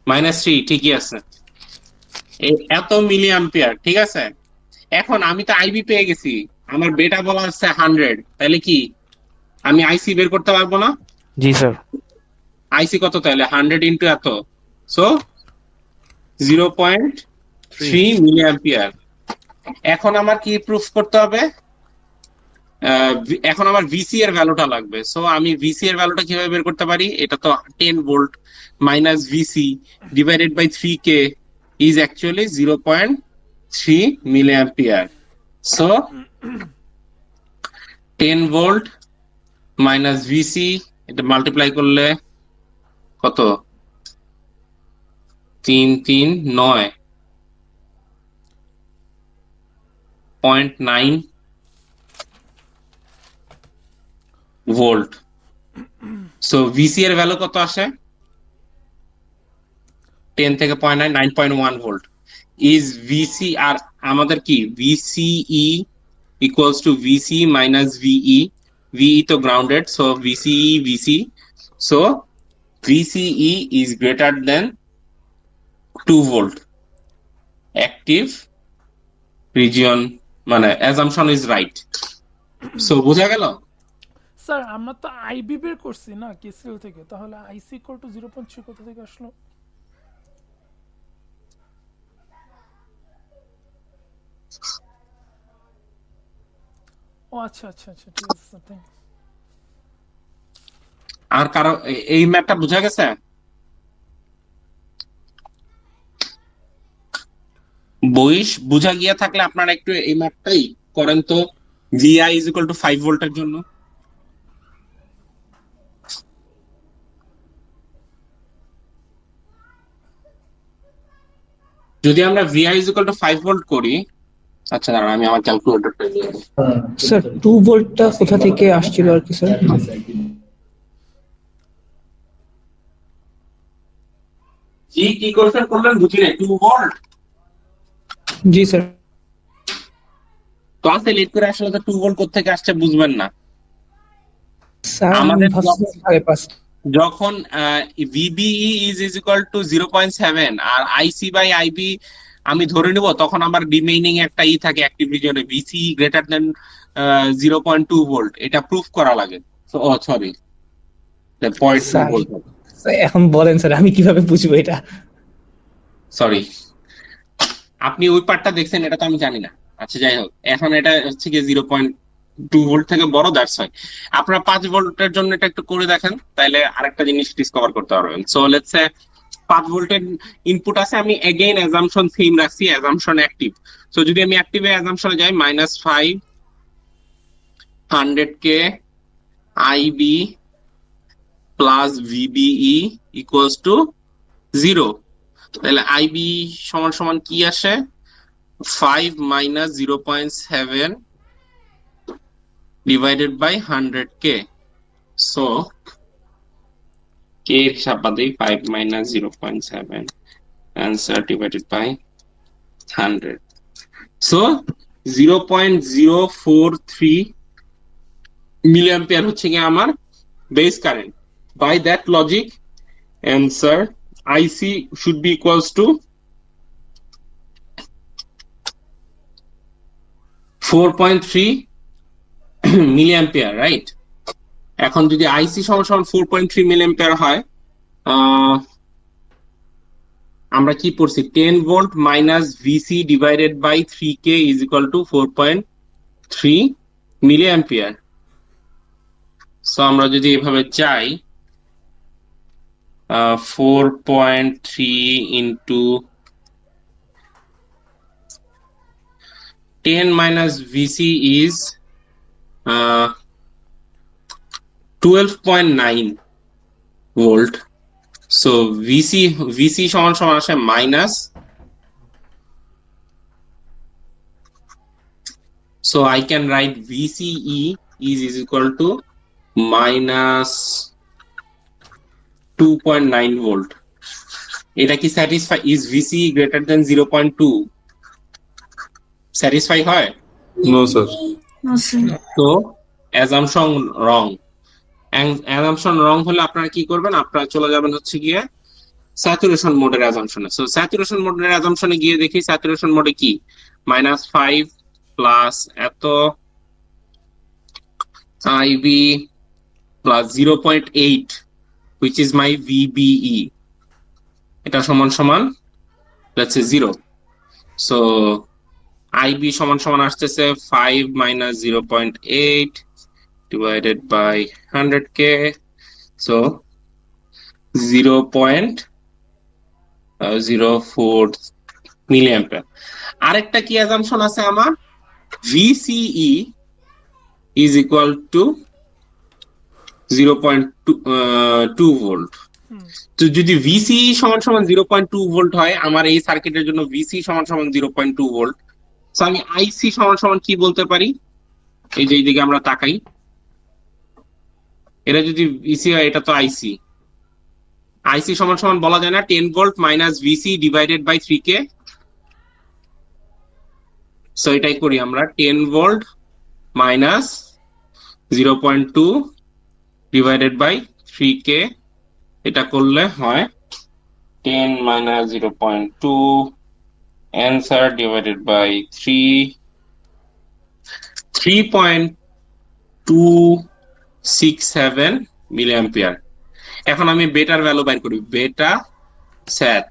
-3 ঠিকই আছে, এই এত মিলি অ্যাম্পিয়ার ঠিক আছে। এখন আমি তো আইবি পেয়ে গেছি, আমার বেটা বলা হচ্ছে 100, তাহলে কি আমি আইসি বের করতে পারবো না? জি স্যার। আইসি কত তাহলে 100 ইনটু এত, সো 0.3 মিলি অ্যাম্পিয়ার। এখন আমার কি প্রুফ করতে হবে? এখন আমার ভিসি এর ভ্যালুটা লাগবে, সো আমি ভিসি এর ভ্যালুটা কিভাবে বের করতে পারি? এটা তো 10 volt minus VC divided by 3k is actually 0.3 milli ampere. So 10 volt minus VC, এটা মাল্টিপ্লাই করলে কত? 339.9 ভোল্ট। সো ভিসি এর ভ্যালু কত আসে? 10 থেকে 0.9, 9.1 ভোল্ট ইজ ভিসি। আর আমাদের কি VCE equals to VC minus VE, VE তো grounded, so VCE VC, so VCE is greater than 2 volt. Active region মানে অ্যাজাম্পশন ইজ রাইট। সো বোঝা গেল? স্যার আমরা তো আইবি বের করছি না কেসিএল থেকে, তাহলে আইসি ইকুয়াল টু 0.3 কোথা থেকে আসলো? ও আচ্ছা ঠিক আছে স্যার, থ্যাংক ইউ। আর কারো এই ম্যাপটা বোঝা গেছে? বইস বুঝা গিয়া থাকলে আপনারা একটু এই ম্যাপটাই করেন তো, ভিআই ইজ ইকুয়াল টু 5 ভোল্টের জন্য। যদি আমরা VI is equal to 5 volt করি, আচ্ছা দাঁড়ান আমি আমার ক্যালকুলেটরটা নিয়ে আসি। স্যার 2 ভোল্টটা কোথা থেকে আসছিল আর কি স্যার? কি কোশ্চেন করলেন বুঝি নাই। 2 ভোল্ট জি স্যার। ক্লাসে লেট করে আসলে তো 2 ভোল্ট কোথা থেকে আসছে বুঝবেন না। স্যার আমাদের ভাবছি 5.5। যখন ভিবিই ইজ ইকুয়াল টু 0.7 আর আইসি বাই আইবি আমি ধরে নিব, তখন আমার রিমেইনিং একটা থাকে অ্যাক্টিভ রিজিয়নে, ভিসি গ্রেটার দেন 0.2 ভোল্ট, এটা প্রুফ করা লাগে। Oh sorry, 0.2 volt. এখন বলেন স্যার আমি কিভাবে বুঝবো এটা? সরি, আপনি ওই পার্টটা দেখছেন, এটা তো আমি জানি না। আচ্ছা যাই হোক, এখন এটা হচ্ছে কি 0.2 ভোল্ট থেকে বড়, দ্যাটস হয়। আপনারা 5 ভোল্টের জন্য এটা একটু করে দেখেন, তাইলে আরেকটা জিনিস ডিসকভার করতে পারবেন। সো লেটস সে 5 ভোল্টের ইনপুট আছে, আমি এগেইন অ্যাজাম্পশন সেম রাখছি, অ্যাজাম্পশন অ্যাক্টিভ। সো যদি আমি অ্যাক্টিভে অ্যাজাম্পশনে যাই, -5 100k IB plus VBE equals to 0, তাহলে আইবি সমান সমান কি আসে? 5 minus 0.7 divided by 100k. So k হিসাব বাদে 5 minus 0.7 answer divided by 100. So 0.043 milliampere হচ্ছে কি আমার base current. By that logic, answer IC should be equals to 4.3 milli ampere, right? এখন যদি আইসি সমান সমান 4.3 মিলি অ্যাম্পিয়ার হয়, আমরা কি পড়ছি? 10 volt minus VC divided by 3K is equal to 4.3 milli ampere. So আমরা যদি এভাবে যাই, 4.3 into 10 minus VC is 12.9 volt. So VC সমান সমান আসে minus, so I can write VCE is equal to minus 2.9 volt. এটা কি satisfy? Is VC greater than 0.2 satisfy হয়? No sir. তো assumption wrong. assumption wrong হলে আপনারা কি করবেন? আপনারা চলে যাবেন হচ্ছে গিয়ে স্যাচুরেশন মোডের অ্যাজাম্পশনে। সো স্যাচুরেশন মোডের অ্যাজাম্পশনে গিয়ে দেখি স্যাচুরেশন মোডে কি -5 প্লাস এত IB plus 0.8 which is my VBE, এটা সমান সমান let's say 0. So IB সমান সমান আসতেছে 5 minus 0.8 divided by 100K, so 0.04 milliampere. আরেকটা কি অ্যাজাম্পশন আছে আমার? VCE is equal to 0.2 volt. তো যদি VCE সমান সমান 0.2 ভোল্ট হয়, আমার এই সার্কিটের জন্য VC সমান সমান 0.2 ভোল্ট, সো আমি IC সমান সমান কি বলতে পারি? এই যে এইদিকে আমরা তাকাই, এটা যদি VC হয়, এটা তো IC। IC সমান সমান বলা যায় না 10 volt minus VC divided by 3K। So এটাই করি আমরা, 10 volt minus 0.2 divided by 3K, এটা করলে হয় 10 minus 0.2 answer divided by 3.267 milliampere. এখন আমি বেটার ভ্যালু বাইর করি, বেটা স্যাট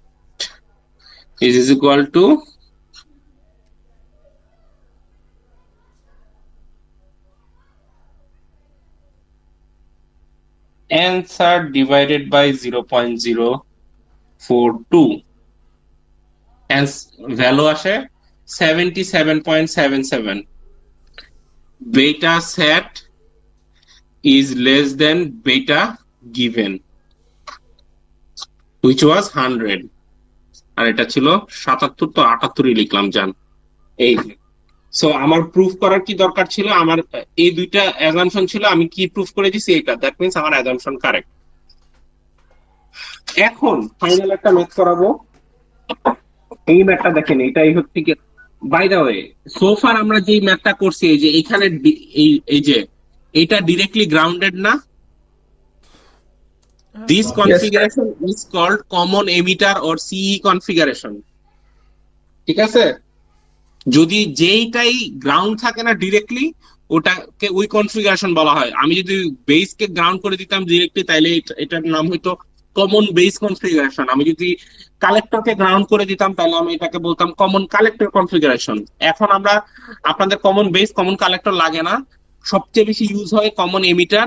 is equal to answer divided by 0.042, and value আসে 77.77. beta set is less than beta given, which was 100, আর এটা ছিল 77, তো 78ই লিখলাম জান। এই সো আমার প্রুফ করার কি দরকার ছিল? আমার এই দুইটা অ্যাজাম্পশন ছিল, আমি কি প্রুফ করে দিছি? এটা, দ্যাট মিন্স আমার অ্যাজাম্পশন কারেক্ট। এখন ফাইনাল একটা ম্যাথ করাবো। এই ম্যাথটা দেখেন, এটাই হচ্ছে কি, বাই দ্য ওয়ে সোফার আমরা যেই ম্যাথটা করছি, এই যে এখানে এই যে এটা ডিরেক্টলি গ্রাউন্ডেড না? This configuration is called common emitter or CE configuration, ঠিক আছে? যদি যেইটাই গ্রাউন্ড থাকে না ডিরেক্টলি, ওটাকে ওই কনফিগারেশন বলা হয়। আমি যদি বেসকে গ্রাউন্ড করে দিতাম ডিরেক্টলি, তাহলে এটার নাম হইতো কমন বেস কনফিগারেশন। আমি যদি কালেক্টরকে গ্রাউন্ড করে দিতাম, তাহলে আমি এটাকে বলতাম কমন কালেক্টর কনফিগারেশন। এখন আমরা আপনাদের কমন বেস কমন কালেক্টর লাগে না, সবচেয়ে বেশি ইউজ হয় কমন এমিটার।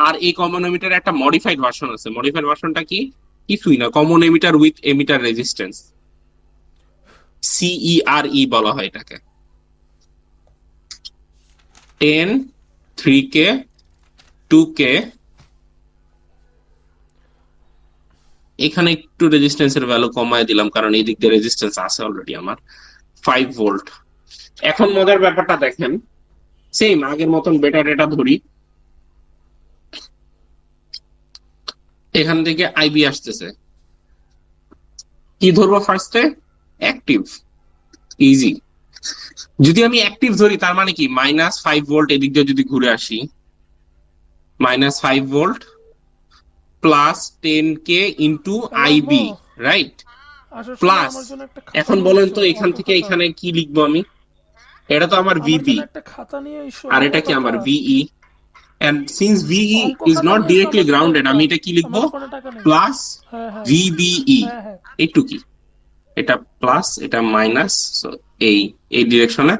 আর এই কমন এমিটার একটা মডিফাইড ভার্সন আছে। মডিফাইড ভার্সনটা কি? কিছুই না, common emitter with emitter resistance, CERE বলা হয় এটাকে। 10, 3K, 2K, এখানে একটু রেজিস্ট্যান্সের ভ্যালু কমায় দিলাম, কারণ এই দিক দিয়ে রেজিস্ট্যান্স আছে অলরেডি আমার 5 ভোল্ট। এখন মজার ব্যাপারটা দেখেন, সেম আগের মতন বেটা ডেটা ধরি, এখান থেকে আইবি আসতেছে, কি ধরবো ফার্স্টে? Active, easy. যদি আমি অ্যাক্টিভ ধরি, তার মানে কি -5 ভোল্ট এদিক দিয়ে যদি ঘুরে আসি, -5 volt plus 10K into IB, right? Plus, এখন বলেন তো এখান থেকে এখানে কি লিখবো আমি? এটা তো আমার আমার ভিপি, জন্য একটা খাতা নিয়ে এসো, আর বড় এটা কি আমার কথা। ভিই। and since VE অঙ্ক is খাতা not নিয়ে এসো directly আমার জন্য grounded, একটা। আমি এটা কি লিখবো? আমার ফোনে টাকা নেই। প্লাস হ্যাঁ হ্যাঁ VBE, হ্যাঁ হ্যাঁ। একটু কি, এটা প্লাস এটা মাইনাস, সো এই ডিরেকশনে।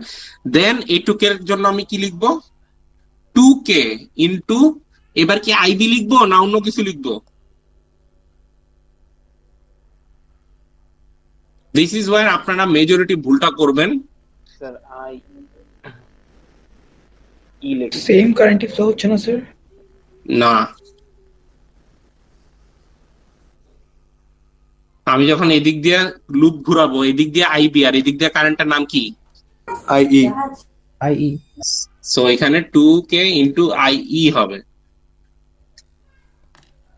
দেন এইটুকের জন্য আমি কি লিখবো? 2k ইন্টু, এবার কি আইবি লিখবো না অন্য কিছু লিখবো? দিস ইজ ওয়ার আপনারা মেজরিটি ভুলটা করবেন। স্যার আই ই লেখা। সেম কারেন্ট ফ্লো হচ্ছে না স্যার? না, আমি যখন এদিক দিয়ে লুপ ঘুরাবো, এদিক দিয়ে আইবি আর এদিক দিয়ে কারেন্টের নাম কি? আইই। আইই। সো এখানে 2k ইন্টু আইই হবে।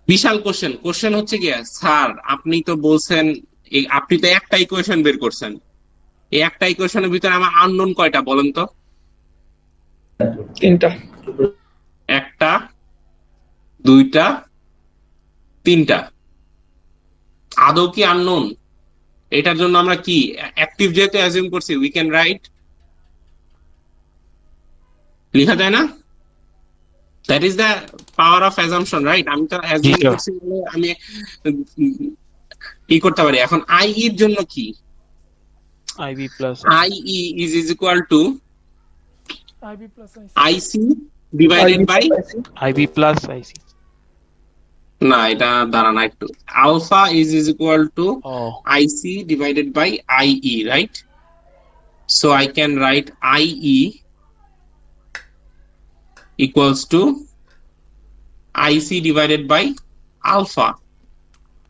বিশাল কোশ্চেন হচ্ছে কি, স্যার আপনি তো বলছেন আপনি তো একটা ইকুয়েশন বের করছেন, এই একটা ইকুয়েশনের ভিতরে আমার আননোন কয়টা বলেন তো? 3টা। একটা, দুইটা, তিনটা। আদৌ কি আননোন? এটার জন্য আমরা কি অ্যাক্টিভ যেহেতু অ্যাজিউম করছি, উই ক্যান রাইট, লেখা যায় না? That is the power of assumption, right? আমি তো অ্যাজিউম sir. করছি বলে আমি কি করতে পারি। এখন আই এর জন্য কি? IB plus IE is equal to IB plus IC. IC divided by, IB plus IC. না এটা দাঁড়ান একটু, alpha is equal to O IC divided by IE, right? So I can write IE equals to IC divided by alpha.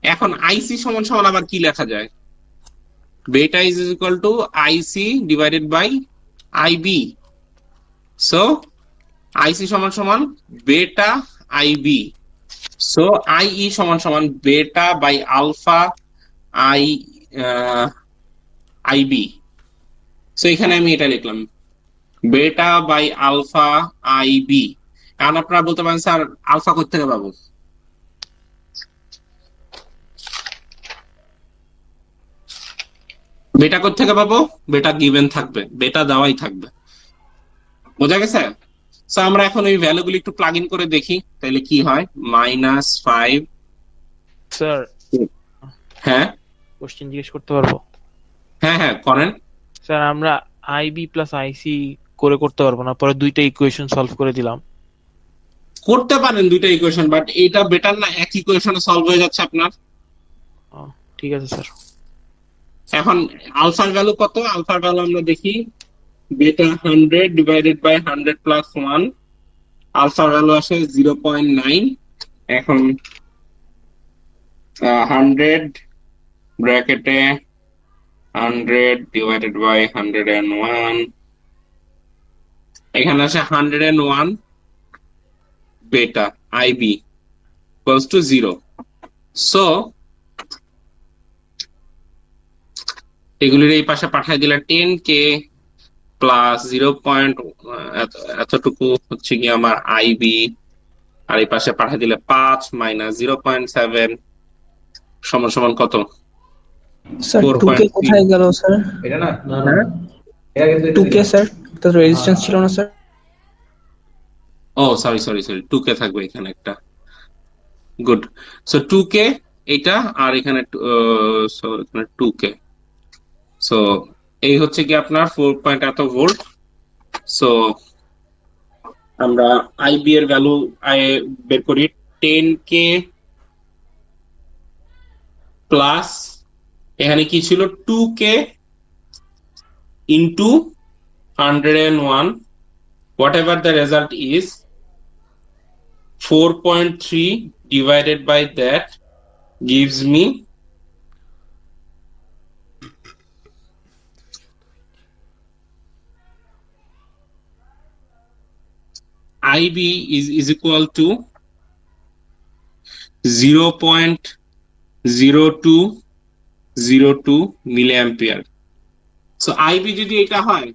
এখন IC সমান সমান আবার কি লেখা যায়? Beta is equal to IC divided by IB. So IC সমান সমান beta IB. So IE সমান সমান beta by alpha IB. So এখানে আমি এটা লিখলাম beta by alpha IB। কারণ আপনারা বলতে পারেন স্যার আলফা কোথা থেকে পাবো? বেটা কোথা থেকে পাবো? বেটা গিভেন থাকবে, বেটা দেওয়াই থাকবে। বোঝা গেছে? সো আমরা এখন এই ভ্যালুগুলি একটু প্লাগ ইন করে দেখি তাহলে কি হয়। -5, স্যার হ্যাঁ কোশ্চেন জিজ্ঞেস করতে পারবো? হ্যাঁ হ্যাঁ করেন। স্যার আমরা আইবি প্লাস আইসি করে করতে পারবো না, পরে দুইটা ইকুয়েশন সলভ করে দিলাম। করতে পারেন দুইটা ইকুয়েশন, বাট এটা বেটার না এক ইকুয়েশনে সলভ হয়ে যাচ্ছে আপনার। ও, ঠিক আছে স্যার। এখন আলফার ভ্যালু কত? আলফার ভ্যালু আমরা দেখি, বেটা 100 ডিভাইডেড বাই 100 প্লাস 1, আলফার ভ্যালু আসে 0.9। এখন 100 ব্র্যাকেটে 100 ডিভাইডেড বাই 101, এখানে আসে 101 বেটা আইবি ইকুয়ালস টু 0। সো এগুলির এই পাশে পাঠিয়ে দিলে 10k প্লাস 0. এতটুকু হচ্ছে কি আমার আইবি, আর এই পাশে পাঠিয়ে দিলে 5 মাইনাস 0.7 সমান সমান কত? স্যার 2k কোথায় গেল স্যার? এটা না হ্যাঁ? 2k স্যার, এটা তো রেজিস্ট্যান্স ছিল না স্যার। ও সরি 2k থাকবে এখানে একটা। গুড। সো 2k এটা, আর এখানে সো এখানে 2k। সো এই হচ্ছে কি আপনার 4 এত ভোল্ট। সো আমরা আইবি এর ভ্যালু বের করি, 10k প্লাস এখানে কি ছিল 2k into 101, whatever the result is, 4.3 divided by that gives me IB is equal to 0.0202 milliampere. So IB যদি এটা হয়,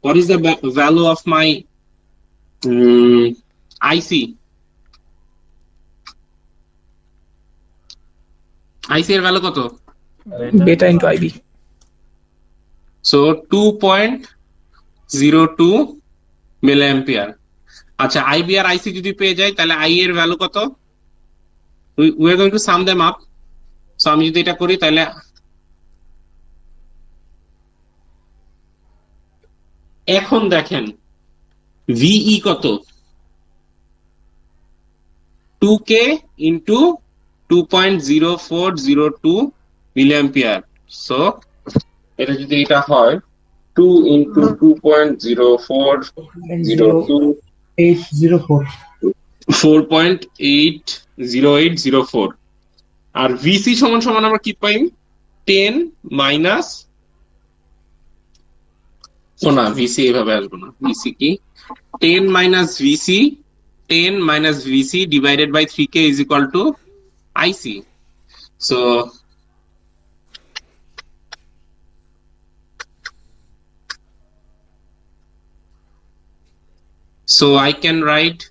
what is the value of my IC? IC এর ভ্যালু কত? Beta into IB. So 2.02 0.02 milli ampere. আচ্ছা, আইবি আর আইসি যদি পেয়ে যাই তাহলে আই এর ভ্যালু কত? We are going to sum them up. So আমি যদি এটা করি তাহলে এখন দেখেন ভিই কত, 2k ইন্টু 2.0402 মিলি অ্যাম্পিয়ার। সো এটা যদি এটা হয় 2 ইন্টু 2.0402 804 4.80804। আর ভিসি সমান সমান আমরা কি পাই? 10 মাইনাস, ও না, ভিসি এভাবে আসবো না, ভিসি কি 10 মাইনাস ভিসি, 10 মাইনাস VC divided by 3k is equal to IC. So I can write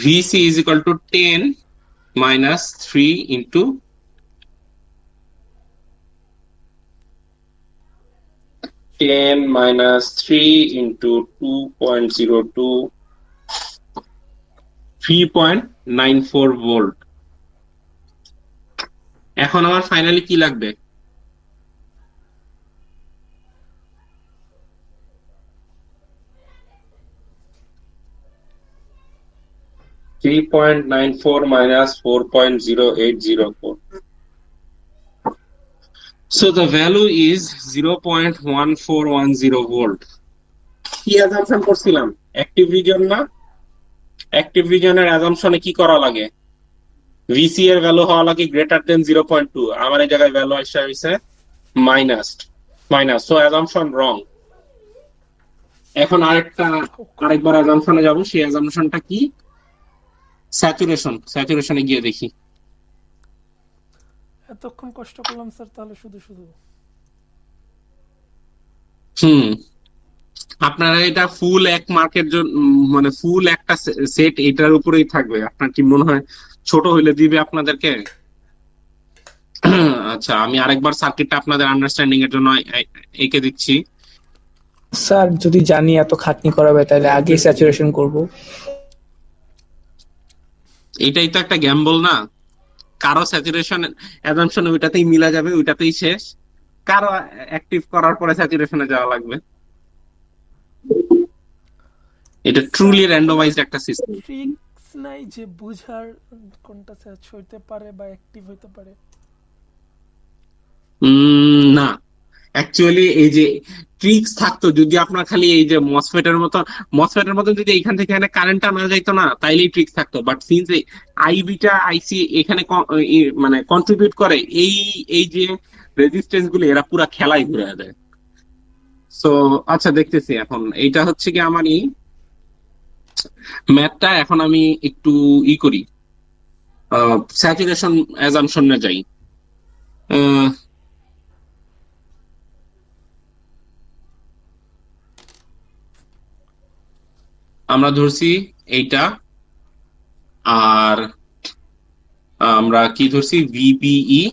VC is equal to 10 minus 3 into 10 minus 3 into 2.02, 3.94 volt. এখন আমার ফাইনালি কি লাগবে? (3.94 minus 4.0804). So the value is 0.1410 volt. কি অ্যাজাম্পশন করছিলাম? অ্যাক্টিভ রিজন না? অ্যাক্টিভ রিজনের অ্যাজাম্পশনে কি করা লাগে? ভিসি এর ভ্যালু হওয়া লাগে গ্রেটার দেন 0.2। আমার এই জায়গায় ভ্যালু আসা হইছে মাইনাস। সো অ্যাজাম্পশন রং। এখন আরেকবার অ্যাজাম্পশনে যাব। সেই অ্যাজাম্পশনটা কি? স্যাচুরেশনে গিয়ে দেখি। এতক্ষণ কষ্ট করলাম স্যার, তাহলে শুধু শুধু। আপনারা এটা ফুল এক মার্কের জন্য, মানে ফুল একটা সেট এটার উপরেই থাকবে। আপনার কি মনে হয় ছোট হইলে দিবে আপনাদেরকে? আচ্ছা, আমি আরেকবার সার্কিটটা আপনাদের আন্ডারস্ট্যান্ডিং এর জন্য এঁকে দিচ্ছি। স্যার যদি জানি এত খাটনি করাবে তাহলে আগে স্যাচুরেশন করব। এটাই তো একটা গ্যাম্বল না? কারো স্যাচুরেশন অ্যাজাম্পশন ওইটাতেই মিলা যাবে, ওইটাতেই শেষ। কারো অ্যাক্টিভ করার পরে স্যাচুরেশনে যাওয়া লাগবে। এটা ট্রুলি র্যান্ডমাইজড একটা সিস্টেম। ট্রিক্স নাই যে বুঝার কোনটা স্যাচ হইতে পারে বা অ্যাক্টিভ হইতে পারে? না, অ্যাকচুয়ালি এই যে ট্রিক্স থাকতো যদি আপনার খালি এই যে মসফেটের মতো যদি এইখান থেকে এখানে কারেন্টটা না যাইতো না, তাইলেই ট্রিক্স থাকতো। বাট সিন্স আইবিটা আইসি এখানে মানে কন্ট্রিবিউট করে, এই যে রেজিস্ট্যান্স গুলো এরা পুরা খেলাই ঘুরে দেয়। সো আচ্ছা, দেখতেছি এখন এইটা হচ্ছে কি আমারই ম্যাথটা। এখন আমি একটু করি, স্যাচুরেশন অ্যাজাম্পশনে যাই। আমরা ধরছি এইটা, আর আমরা কি ধরছি? ভিবিই।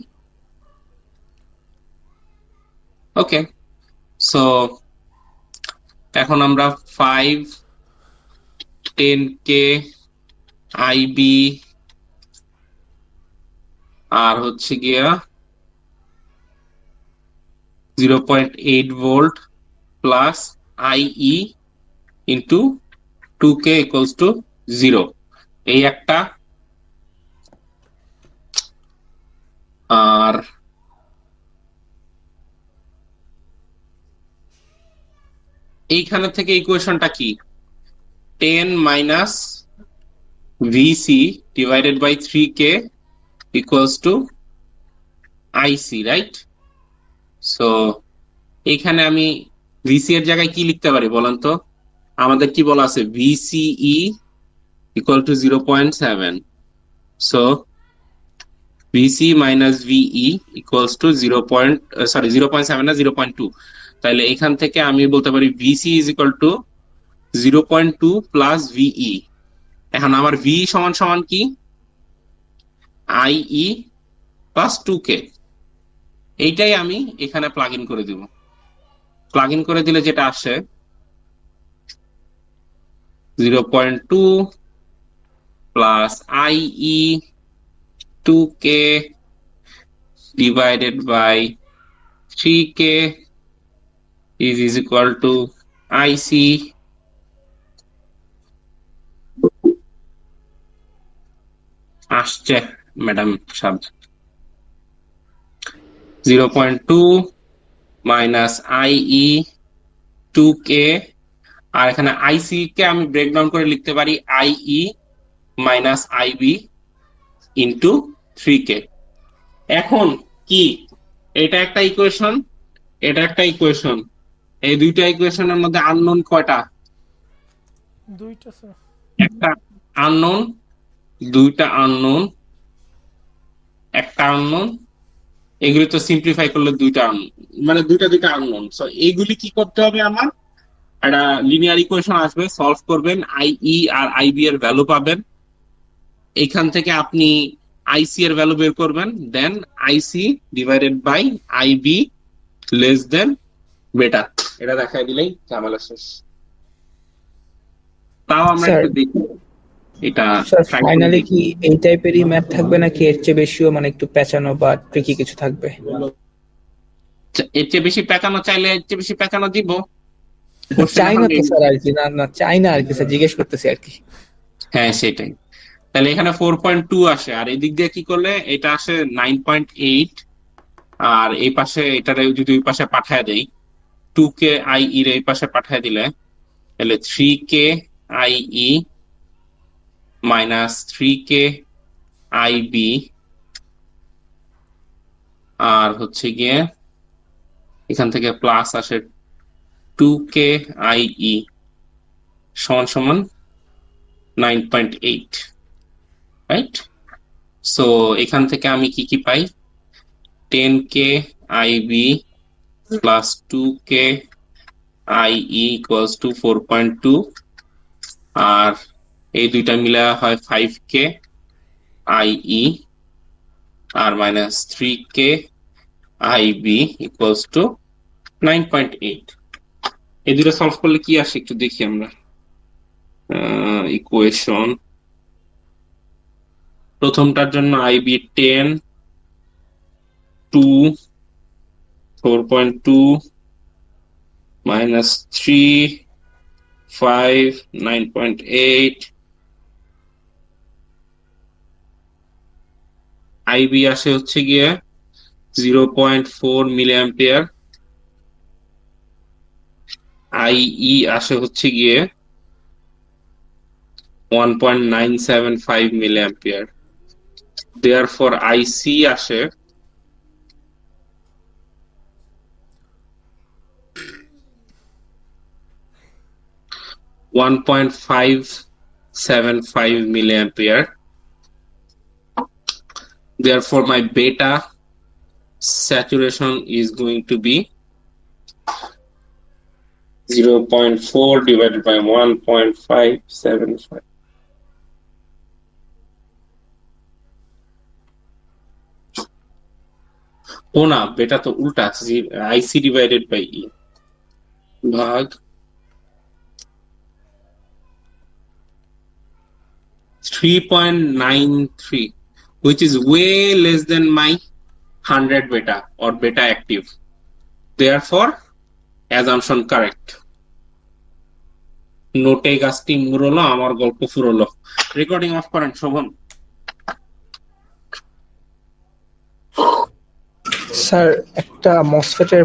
ওকে, সো এখন আমরা 5, 10k আইবি আর হচ্ছে গিয়া 0.8 volt plus আইই into 2k equals to 0, এই একটা। আর এইখানে থেকে ইকুয়েশনটা কি? 10 মাইনাস VC divided by 3k equals to IC, right? So এইখানে আমি ভিসি এর জায়গায় কি লিখতে পারি বলেন তো? আমাদের কি বলা আছে? VCE equal to 0.7। So VC minus ভিই equals to 0.7 না 0.2। তাহলে এখান থেকে আমি বলতে পারি VC is equal to 0.2 plus ভিই। এখন আমার ভি সমান সমান কি? আইই প্লাস 2k। এইটাই আমি এখানে প্লাগ ইন করে দিব। প্লাগ ইন করে দিলে যেটা আসে 0.2 plus IE 2K divided by 3K is equal to IC আসছে ম্যাডাম সাহেব 0.2 মাইনাস IE 2K আর এখানে IC কে আমি ব্রেকডাউন করে লিখতে পারি IE minus IB into 3K। এখন কি এটা একটা ইকুয়েশন, এটা একটা ইকুয়েশন, এই দুইটা ইকুয়েশনের মধ্যে আননোন কয়টা? দুইটা স্যার। একটা আননোন, দুইটা আননোন, একটা আননোন, এগুলি তো সিম্পলিফাই করলে দুইটা মানে দুইটা আননোন। সো এইগুলি কি করতে হবে, আমার একটা লিনিয়ার ইকুয়েশন আসবে, সলভ করবেন, IE আর IB এর ভ্যালু পাবেন, এখান থেকে আপনি IC এর ভ্যালু বের করবেন, দেন IC ডিভাইডেড বাই IB লেস দেন বেটা, এটা দেখাই দিলেই ঝামেলা শেষ। তাও আমরা স্যার, একটু দেখি এটা স্যার try করে ফাইনালি দেখি। কি এই টাইপেরই ম্যাথ থাকবে নাকি এর চেয়ে বেশিও মানে একটু পেঁচানো বা ট্রিকি কিছু থাকবে? এর চেয়ে বেশি পেঁচানো চাইলে এর চেয়ে বেশি পেঁচানো দিব। চাই না তো স্যার আর কি, না না চাই না আর কি স্যার, জিজ্ঞেস করতেছি আর কি। হ্যাঁ সেটাই, তাহলে এখানে 4.2 আসে, আর এদিক দিয়ে কি করলে এটা আসে 9.8, আর এই পাশে এটারে যদি ওই পাশে পাঠায় দেই 2K IE এর এই পাশে পাঠায় দিলে তাহলে 3K IE minus 3K IB আর হচ্ছে গিয়ে এখান থেকে প্লাস আসে 2K IE সমান সমান 9.8, রাইট? সো এখান থেকে আমি কি কি পাই, 10K IB plus 2K IE equals to 4.2 আর এই দুইটা মিলা হয় 5K IE R minus 3K IB equals to 9.8। এই দুটো সলভ করলে কি আসে একটু দেখি আমরা। ইকুয়েশন প্রথমটার জন্য IB 10, 2, 4.2 minus 3, 5, 9.8, IB আসে হচ্ছে গিয়ে 0.4 মিলিঅ্যাম্পিয়ার, IE আসে হচ্ছে গিয়ে 1.975 মিলিঅ্যাম্পিয়ার, therefore IC আসে 1.575 milliampere. Therefore, my beta saturation is going to be 0.4 divided by 1.575. ও না, বেটা তো উল্টা, IC divided by E ভাগ 3.93, which is way less than my 100 beta or beta active. Therefore, assumption correct. নোটে গাছটি মুরলো, আমার গল্প ফুরলো। রেকর্ডিং অফ করেন শোভন। স্যার একটা মসফেটের